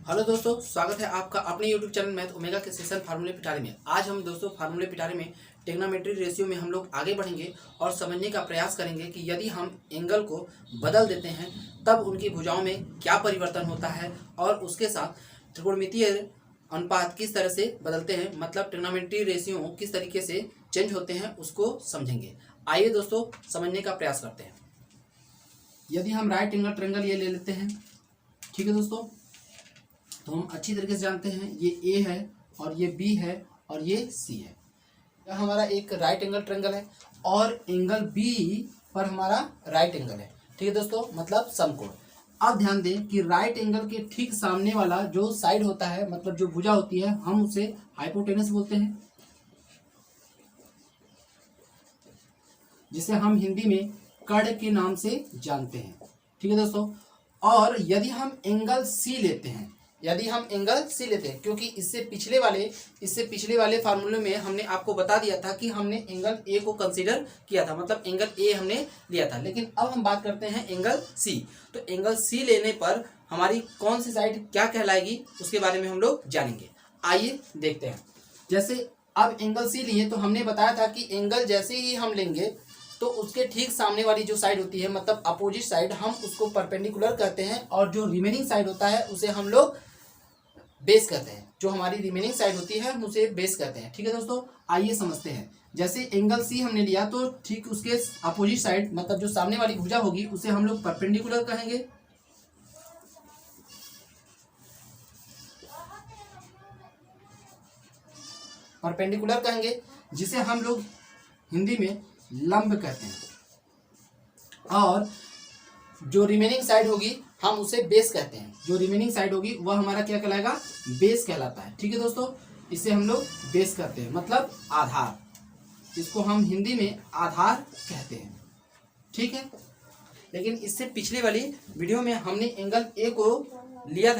Hello दोस्तों, स्वागत है आपका अपने यूट्यूब चैनल मैथ ओमेगा के सेशन फार्मूले पिटारे में। आज हम दोस्तों फार्मूले पिटारे में ट्रिग्नोमेट्री रेशियो में हम लोग आगे बढ़ेंगे और समझने का प्रयास करेंगे कि यदि हम एंगल को बदल देते हैं तब उनकी भुजाओं में क्या परिवर्तन होता है और उसके साथ त्रिकोणमितीय अनुपात किस तरह से बदलते हैं, मतलब ट्रिग्नोमेट्री रेशियो किस तरीके से चेंज होते हैं उसको समझेंगे। आइए दोस्तों समझने का प्रयास करते हैं। यदि हम राइट एंगल ट्रायंगल ये ले लेते हैं, ठीक है दोस्तों, तो हम अच्छी तरीके से जानते हैं ये ए है और ये बी है और ये सी है। यह हमारा एक राइट एंगल ट्रायंगल है और एंगल बी पर हमारा राइट एंगल है, ठीक है दोस्तों, मतलब समकोण। अब ध्यान दें कि राइट एंगल के ठीक सामने वाला जो साइड होता है, मतलब जो भुजा होती है, हम उसे हाइपोटेनस बोलते हैं, जिसे हम हिंदी में कर्ण के नाम से जानते हैं, ठीक है दोस्तों। और यदि हम एंगल सी लेते हैं, क्योंकि इससे पिछले वाले फार्मूले में हमने आपको बता दिया था कि हमने एंगल ए को कंसीडर किया था, मतलब एंगल ए हमने लिया था। लेकिन अब हम बात करते हैं एंगल सी। तो एंगल सी लेने पर हमारी कौन सी साइड क्या कहलाएगी उसके बारे में हम लोग जानेंगे। आइए देखते हैं। जैसे अब एंगल सी लिए तो हमने बताया था कि एंगल जैसे ही हम लेंगे तो उसके ठीक सामने वाली जो साइड होती है, मतलब अपोजिट साइड, हम उसको परपेंडिकुलर कहते हैं और जो रिमेनिंग साइड होता है उसे हम लोग बेस कहते हैं। जो हमारी रिमेनिंग साइड होती है हम उसे बेस कहते हैं, ठीक है दोस्तों। आइए समझते हैं। जैसे एंगल सी हमने लिया तो ठीक उसके अपोजिट साइड, मतलब जो सामने वाली भुजा होगी, उसे हम लोग परपेंडिकुलर कहेंगे। जिसे हम लोग हिंदी में लंब कहते हैं। और जो रिमेनिंग साइड होगी हम उसे बेस कहते हैं। जो रिमेनिंग साइड होगी वह हमारा क्या कहलाएगा? बेस कहलाता है, ठीक है दोस्तों। इसे हम लोग बेस कहते हैं, मतलब आधार। इसको हम हिंदी में आधार कहते हैं, ठीक है। लेकिन इससे पिछले वाली वीडियो में हमने एंगल ए को लिया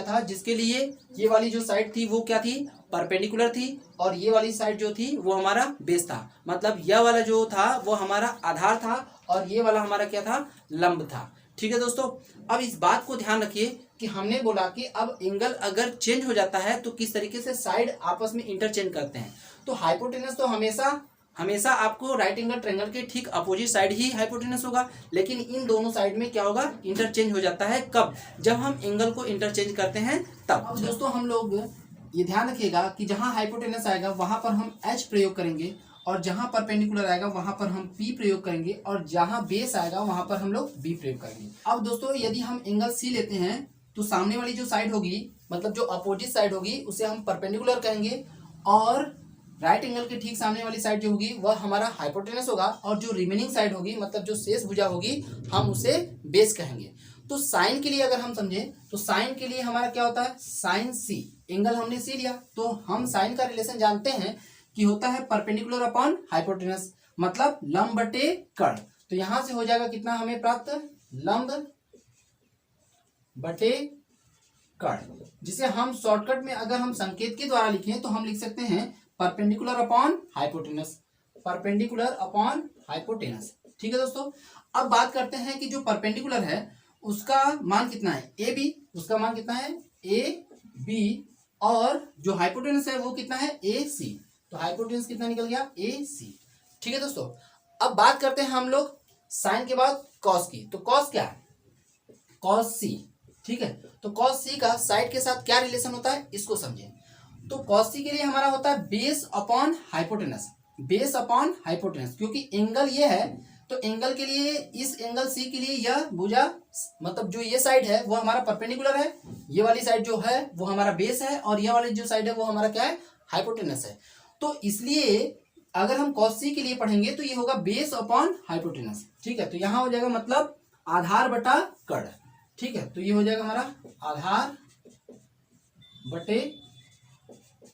था, जिसके लिए ये वाली जो साइड थी वो क्या थी? परपेंडिकुलर थी, और ये वाली साइड जो थी वो हमारा बेस था। मतलब यह वाला जो था वो हमारा आधार था और ये वाला हमारा क्या था? लंब था, ठीक है दोस्तों। अब इस बात को ध्यान रखिए कि हमने बोला कि अब एंगल अगर चेंज हो जाता है तो किस तरीके से साइड आपस में इंटरचेंज करते हैं। तो हाइपोटेनस तो हमेशा आपको राइट एंगल ट्रायंगल के ठीक अपोजिट साइड ही हाइपोटेनस होगा, लेकिन इन दोनों साइड में क्या होगा? इंटरचेंज हो जाता है। कब? जब हम एंगल को इंटरचेंज करते हैं तब। अब दोस्तों हम लोग ये ध्यान रखिएगा कि जहां हाइपोटेनस आएगा वहां पर हम H प्रयोग करेंगे, और जहां परपेंडिकुलर आएगा वहां पर हम P प्रयोग करेंगे, और जहां बेस आएगा वहां पर हम लोग B प्रयोग करेंगे। अब दोस्तों यदि हम एंगल C लेते हैं तो सामने वाली जो साइड होगी, मतलब जो अपोजिट साइड होगी, उसे हम परपेंडिकुलर कहेंगे, और राइट एंगल के ठीक सामने वाली साइड जो होगी वह हमारा हाइपोटेनस होगा, और जो रिमेनिंग साइड होगी, मतलब जो शेष भुजा होगी, हम उसे बेस कहेंगे। तो साइन के लिए अगर हम समझें तो साइन के लिए हमारा क्या होता है? साइन सी। एंगल हमने सी लिया तो हम साइन का रिलेशन जानते हैं कि होता है परपेंडिकुलर अपॉन हाइपोटेनस, मतलब लंब बटे कर्ण। तो यहां से हो जाएगा कितना हमें प्राप्त? लंब बटे कर्ण, जिसे हम शॉर्टकट में अगर हम संकेत के द्वारा लिखें तो हम लिख सकते हैं परपेंडिकुलर अपॉन हाइपोटेनस, ठीक है दोस्तों। अब बात करते हैं कि जो परपेंडिकुलर है उसका मान कितना है? A B. उसका मान कितना है? A B. और जो हाइपोटेनस है वो कितना है? ए सी। तो हाइपोटेनस कितना निकल गया? ए सी, ठीक है दोस्तों। अब बात करते हैं हम लोग साइन के बाद कॉस की। तो कॉस क्या है? कॉस सी, ठीक है। तो कॉस सी का साइड के साथ क्या रिलेशन होता है इसको समझें। तो कॉस सी के लिए हमारा होता है बेस अपॉन हाइपोटेनस, क्योंकि एंगल ये है तो एंगल के लिए, इस एंगल सी के लिए यह भुजा, मतलब जो ये साइड है वो हमारा परपेंडिकुलर है, ये वाली साइड जो है वो हमारा बेस है, और ये वाली जो साइड है वो हमारा क्या है? हाइपोटेनस है। तो इसलिए अगर हम cos c के लिए पढ़ेंगे तो ये होगा बेस अपॉन हाइपोटेनस, ठीक है। तो यहां हो जाएगा मतलब आधार बटा कर्ण, ठीक है। तो ये हो जाएगा हमारा आधार बटे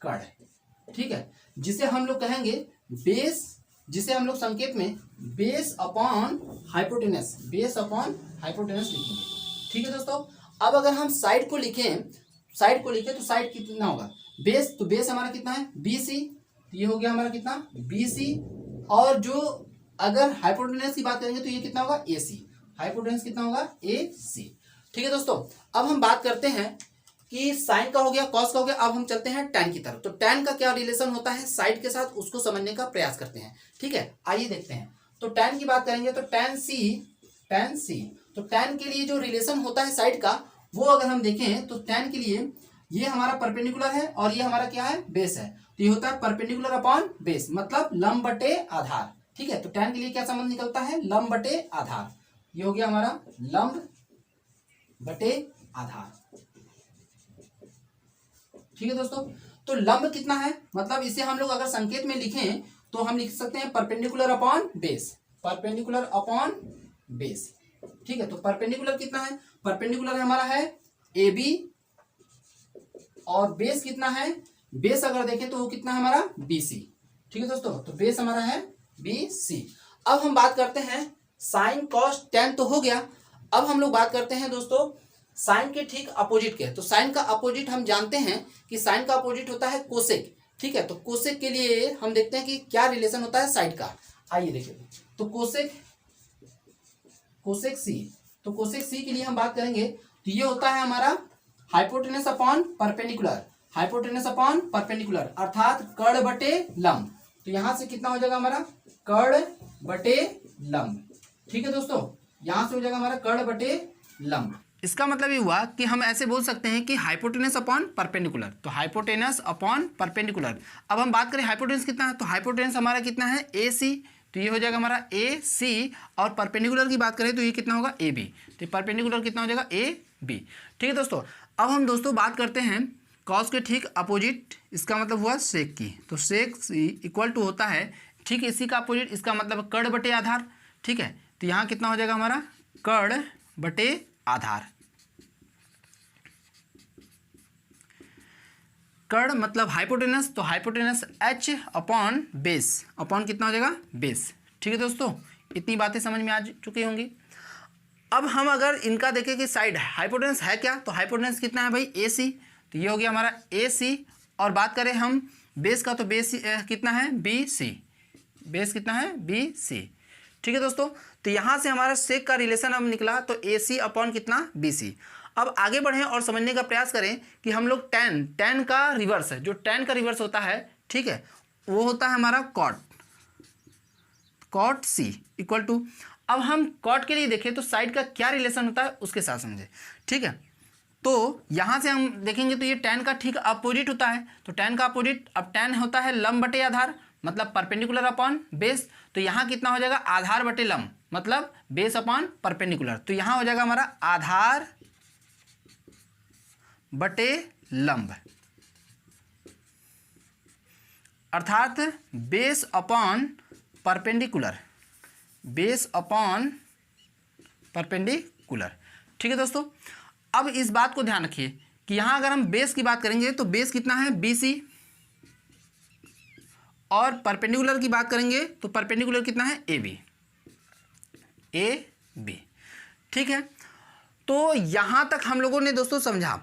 कर्ण, ठीक है, जिसे हम लोग कहेंगे बेस, जिसे हम लोग संकेत में बेस अपॉन हाइपोटेनस लिखेंगे, ठीक है दोस्तों। अब अगर हम साइड को लिखें तो साइड कितना होगा? बेस। तो बेस हमारा कितना है? BC। ये हो गया हमारा कितना? BC। और जो अगर हाइपोटेनस की बात करेंगे तो ये कितना होगा? AC। हाइपोटेनस कितना होगा? AC। ठीक है दोस्तों, अब हम बात करते हैं कि साइन का हो गया, कॉस का हो गया, अब हम चलते हैं टैन की तरफ। तो टैन का क्या रिलेशन होता है साइड के साथ, उसको समझने का प्रयास करते हैं। ठीक है, आइए देखते हैं। तो टैन की बात करेंगे तो टैन सी, तो टैन के लिए जो रिलेशन होता है साइड का, वो अगर हम देखें तो टैन के लिए ये हमारा परपेंडिकुलर है और ये हमारा क्या है, बेस है। तो ये होता है परपेंडिकुलर अपॉन बेस, मतलब लंब बटे आधार। ठीक है, तो टैन के लिए क्या संबंध निकलता है, लंब बटे आधार। ये हो गया हमारा लंब बटे आधार। ठीक है दोस्तों, तो लंब कितना है, मतलब इसे हम लोग अगर संकेत में लिखें तो हम लिख सकते हैं perpendicular upon base, perpendicular upon base. ठीक है, तो परपेंडिकुलर कितना है, परपेंडिकुलर हमारा है ए बी, और बेस कितना है, बेस अगर देखें तो वो कितना है हमारा बी सी। ठीक है दोस्तों, तो बेस हमारा है बी सी। अब हम बात करते हैं साइन कॉस टैन तो हो गया। अब हम लोग बात करते हैं दोस्तों साइन के ठीक अपोजिट के। तो साइन का अपोजिट हम जानते हैं कि साइन का अपोजिट होता है कोसेक। ठीक है, तो कोसेक के लिए हम देखते हैं कि क्या रिलेशन होता है साइड का। आइए देखिए, तो कोसेक सी, तो कोसेक सी के लिए हम बात करेंगे तो ये होता है हमारा hypotenuse upon perpendicular, hypotenuse upon perpendicular, अर्थात कर्ण बटे लंब। तो यहां से कितना हो जाएगा हमारा, कर्ण बटे लंब। ठीक है दोस्तों, यहां से हो जाएगा हमारा कर्ण बटे लंब। इसका मतलब ये हुआ कि हम ऐसे बोल सकते हैं कि हाइपोटेनस अपॉन परपेंडिकुलर, तो हाइपोटेनस अपॉन परपेंडिकुलर। अब हम बात करें हाइपोटेनस कितना है, तो हाइपोटेनस हमारा कितना है ए सी, तो ये हो जाएगा हमारा ए सी, और परपेंडिकुलर की बात करें तो ये कितना होगा ए बी, तो परपेंडिकुलर कितना हो जाएगा ए बी। ठीक है दोस्तों, अब हम दोस्तों बात करते हैं कॉस के ठीक अपोजिट, इसका मतलब हुआ सेक की। तो सेक सी इक्वल टू होता है ठीक इसी का अपोजिट, इसका मतलब कर्ण बटे आधार। ठीक है, तो यहाँ कितना हो जाएगा हमारा कर्ण बटे आधार। कर्ण मतलब हाइपोटेनस, तो hypotenuse h upon base, upon कितना हो जाएगा बेस। ठीक है दोस्तों, इतनी बातें समझ में आ चुकी होंगी। अब हम अगर इनका देखें कि साइड हाइपोटेनस है क्या, तो हाइपोटेनस कितना है भाई ए सी, तो ये हो गया हमारा ए सी। और बात करें हम बेस का, तो बेस कितना है बी सी, बेस कितना है बी सी। ठीक है दोस्तों, तो यहाँ से हमारा सेक का रिलेशन अब निकला, तो ए सी अपॉन कितना बी सी। अब आगे बढ़ें और समझने का प्रयास करें कि हम लोग टैन का रिवर्स है, जो टैन का रिवर्स होता है, ठीक है, वो होता है हमारा कॉट सी इक्वल टू। अब हम कॉट के लिए देखें तो साइड का क्या रिलेशन होता है उसके साथ समझे। ठीक है, तो यहाँ से हम देखेंगे तो ये टैन का ठीक अपोजिट होता है। तो टैन का अपोजिट, अब टैन होता है लंब बटे आधार, मतलब परपेंडिकुलर अपॉन बेस। तो यहाँ कितना हो जाएगा आधार बटे लंब, मतलब बेस अपॉन परपेंडिकुलर। तो यहाँ हो जाएगा हमारा आधार बटे लंब, अर्थात base upon perpendicular, base upon perpendicular. ठीक है दोस्तों, अब इस बात को ध्यान रखिए कि यहां अगर हम बेस की बात करेंगे तो बेस कितना है बी सी, और परपेंडिकुलर की बात करेंगे तो परपेंडिकुलर कितना है ए बी। ठीक है, तो यहां तक हम लोगों ने दोस्तों समझा।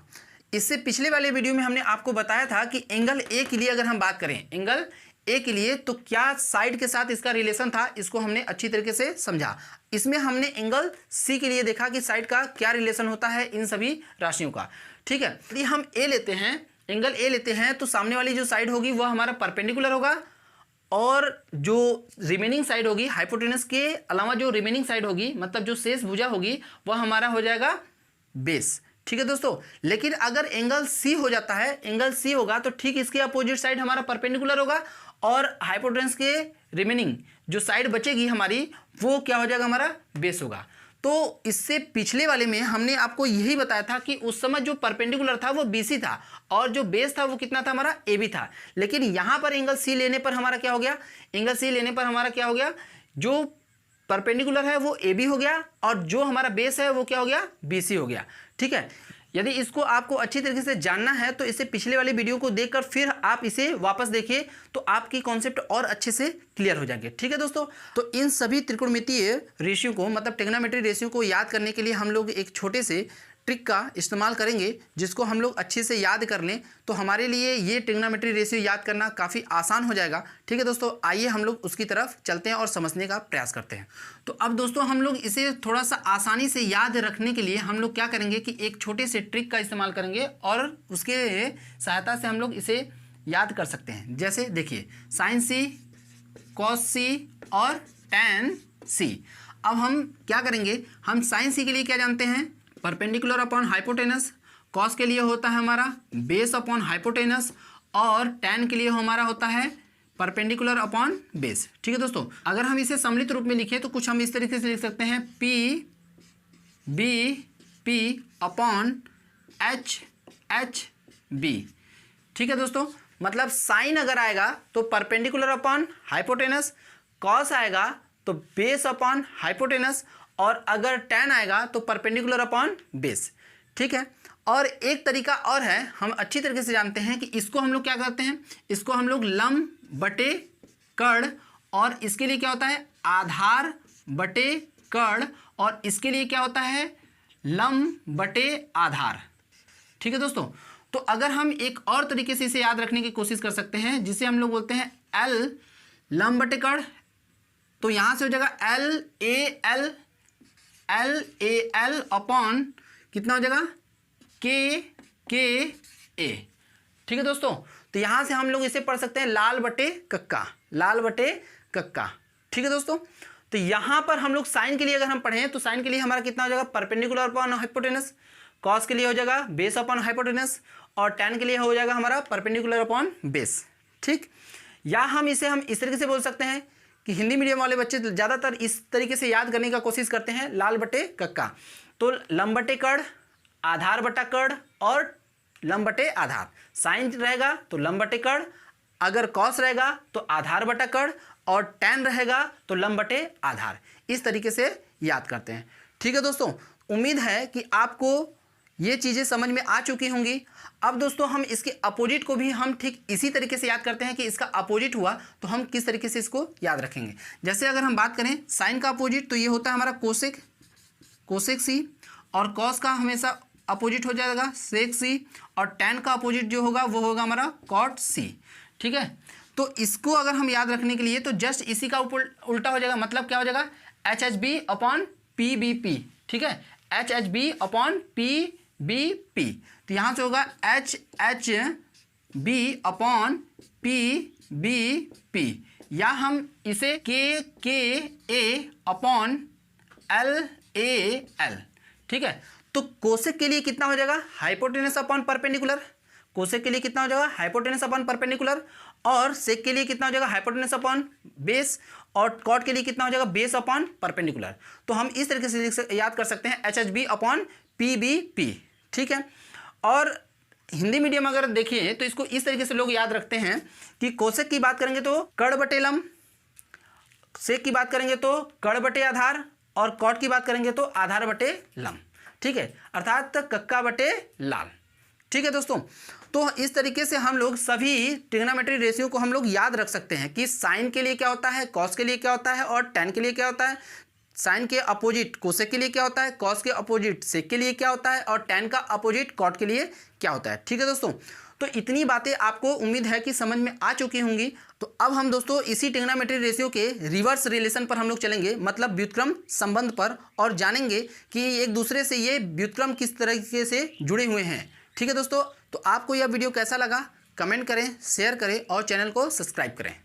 इससे पिछले वाले वीडियो में हमने आपको बताया था कि एंगल ए के लिए अगर हम बात करें, एंगल ए के लिए तो क्या साइड के साथ इसका रिलेशन था, इसको हमने अच्छी तरीके से समझा। इसमें हमने एंगल सी के लिए देखा कि साइड का क्या रिलेशन होता है इन सभी राशियों का। ठीक है, यदि हम ए लेते हैं, एंगल ए लेते हैं, तो सामने वाली जो साइड होगी वह हमारा परपेंडिकुलर होगा, और जो रिमेनिंग साइड होगी हाइपोटेनस के अलावा जो रिमेनिंग साइड होगी, मतलब जो शेष भुजा होगी, वह हमारा हो जाएगा बेस। ठीक है दोस्तों, लेकिन अगर एंगल सी हो जाता है, एंगल सी होगा तो ठीक इसके अपोजिट साइड हमारा परपेंडिकुलर होगा, और हाइपोटेनस के रिमेनिंग जो साइड बचेगी हमारी, वो क्या हो जाएगा हमारा बेस होगा। तो इससे पिछले वाले में हमने आपको यही बताया था कि उस समय जो परपेंडिकुलर था वो BC था, और जो बेस था वो कितना था हमारा AB था। लेकिन यहाँ पर एंगल C लेने पर हमारा क्या हो गया, एंगल C लेने पर हमारा क्या हो गया, जो परपेंडिकुलर है वो AB हो गया, और जो हमारा बेस है वो क्या हो गया BC हो गया। ठीक है, यदि इसको आपको अच्छी तरीके से जानना है तो इसे पिछले वाले वीडियो को देखकर फिर आप इसे वापस देखिए, तो आपकी कॉन्सेप्ट और अच्छे से क्लियर हो जाएंगे। ठीक है दोस्तों, तो इन सभी त्रिकोणमितीय रेशियो को, मतलब ट्रिग्नोमेट्री रेशियो को याद करने के लिए हम लोग एक छोटे से ट्रिक का इस्तेमाल करेंगे जिसको हम लोग अच्छे से याद कर लें तो हमारे लिए ये ट्रिग्नोमेट्री रेशियो याद करना काफ़ी आसान हो जाएगा। ठीक है दोस्तों, आइए हम लोग उसकी तरफ चलते हैं और समझने का प्रयास करते हैं। तो अब दोस्तों हम लोग इसे थोड़ा सा आसानी से याद रखने के लिए हम लोग क्या करेंगे कि एक छोटे से ट्रिक का इस्तेमाल करेंगे और उसके सहायता से हम लोग इसे याद कर सकते हैं। जैसे देखिए साइन सी, कॉस सी और टैन सी। अब हम क्या करेंगे, हम साइन सी के लिए क्या जानते हैं, परपेंडिकुलर अपॉन हाइपोटेनस। कॉस के लिए होता है हमारा बेस अपॉन हाइपोटेनस और टैन के लिए हमारा होता है परपेंडिकुलर अपॉन बेस। ठीक है दोस्तों, अगर हम इसे सम्मिलित रूप में लिखें तो कुछ हम इस तरीके से लिख सकते हैं P B P upon H H B. ठीक है दोस्तों, मतलब साइन अगर आएगा तो परपेंडिकुलर अपॉन हाइपोटेनस, कॉस आएगा तो बेस अपॉन हाइपोटेनस और अगर टैन आएगा तो परपेंडिकुलर अपॉन बेस। ठीक है, और एक तरीका और है, हम अच्छी तरीके से जानते हैं कि इसको हम लोग क्या करते हैं, इसको हम लोग लंब बटे कड़, और इसके लिए क्या होता है आधार बटे कड़, और इसके लिए क्या होता है लंब बटे आधार। ठीक है दोस्तों, तो अगर हम एक और तरीके से इसे याद रखने की कोशिश कर सकते हैं जिसे हम लोग बोलते हैं एल लंब बटे कड़, तो यहां से हो जाएगा एल ए एल अपॉन कितना हो जाएगा के ए। ठीक है दोस्तों, तो यहां से हम लोग इसे पढ़ सकते हैं लाल बटे कक्का, लाल बटे कक्का। ठीक है दोस्तों, तो यहां पर हम लोग साइन के लिए अगर हम पढ़ें तो साइन के लिए हमारा कितना हो जाएगा परपेंडिकुलर अपॉन हाइपोटेनस, कॉस के लिए हो जाएगा बेस अपॉन हाइपोटेनस और टैन के लिए हो जाएगा हमारा परपेंडिकुलर अपॉन बेस। ठीक, या हम इसे इस तरीके से बोल सकते हैं कि हिंदी मीडियम वाले बच्चे ज़्यादातर इस तरीके से याद करने का कोशिश करते हैं लाल बटे कक्का। तो लंब बटे कड़, आधार बटा कड़ और लंब बटे आधार। साइन रहेगा तो लंब बटे कड़, अगर कॉस रहेगा तो आधार बटा कड़ और टैन रहेगा तो लंब बटे आधार। इस तरीके से याद करते हैं। ठीक है दोस्तों, उम्मीद है कि आपको ये चीज़ें समझ में आ चुकी होंगी। अब दोस्तों हम इसके अपोजिट को भी हम ठीक इसी तरीके से याद करते हैं कि इसका अपोजिट हुआ तो हम किस तरीके से इसको याद रखेंगे। जैसे अगर हम बात करें साइन का अपोजिट तो ये होता है हमारा कोसेक, कोसेक सी, और कॉस का हमेशा अपोजिट हो जाएगा सेक सी, और टैन का अपोजिट जो होगा वो होगा हमारा कॉट सी। ठीक है, तो इसको अगर हम याद रखने के लिए तो जस्ट इसी का उल्टा हो जाएगा, मतलब क्या हो जाएगा H H B upon P B P. ठीक है, H H B upon P B P, तो यहाँ से होगा H H B upon P B P, या हम इसे के A upon L A L. ठीक है, तो कोसेक के लिए कितना हो जाएगा हाइपोटेनस अपॉन परपेंडिकुलर, कोसेक के लिए कितना हो जाएगा हाइपोटेनस अपॉन परपेंडिकुलर, और सेक के लिए कितना हो जाएगा हाइपोटेनस अपॉन बेस, और कॉट के लिए कितना हो जाएगा बेस अपॉन परपेंडिकुलर। तो हम इस तरीके से याद कर सकते हैं H H B upon P B P. ठीक है, और हिंदी मीडियम अगर देखिए तो इसको इस तरीके से लोग याद रखते हैं कि कोसेक की बात करेंगे तो कड़ बटे लंब, सेक की बात करेंगे तो कड़ बटे आधार, और कॉट की बात करेंगे तो आधार बटे लंब। ठीक है, अर्थात कक्का बटे लाल। ठीक है दोस्तों, तो इस तरीके से हम लोग सभी ट्रिग्नोमेट्री रेशियो को हम लोग याद रख सकते हैं कि साइन के लिए क्या होता है, कॉस के लिए क्या होता है और टैन के लिए क्या होता है, साइन के अपोजिट कोसेक के लिए क्या होता है, कॉस के अपोजिट सेक के लिए क्या होता है, और टैन का अपोजिट कॉट के लिए क्या होता है। ठीक है दोस्तों, तो इतनी बातें आपको उम्मीद है कि समझ में आ चुकी होंगी। तो अब हम दोस्तों इसी ट्रिग्नोमेट्री रेशियो के रिवर्स रिलेशन पर हम लोग चलेंगे, मतलब व्युत्क्रम संबंध पर, और जानेंगे कि एक दूसरे से ये व्युत्क्रम किस तरीके से जुड़े हुए हैं। ठीक है दोस्तों, तो आपको यह वीडियो कैसा लगा कमेंट करें, शेयर करें और चैनल को सब्सक्राइब करें।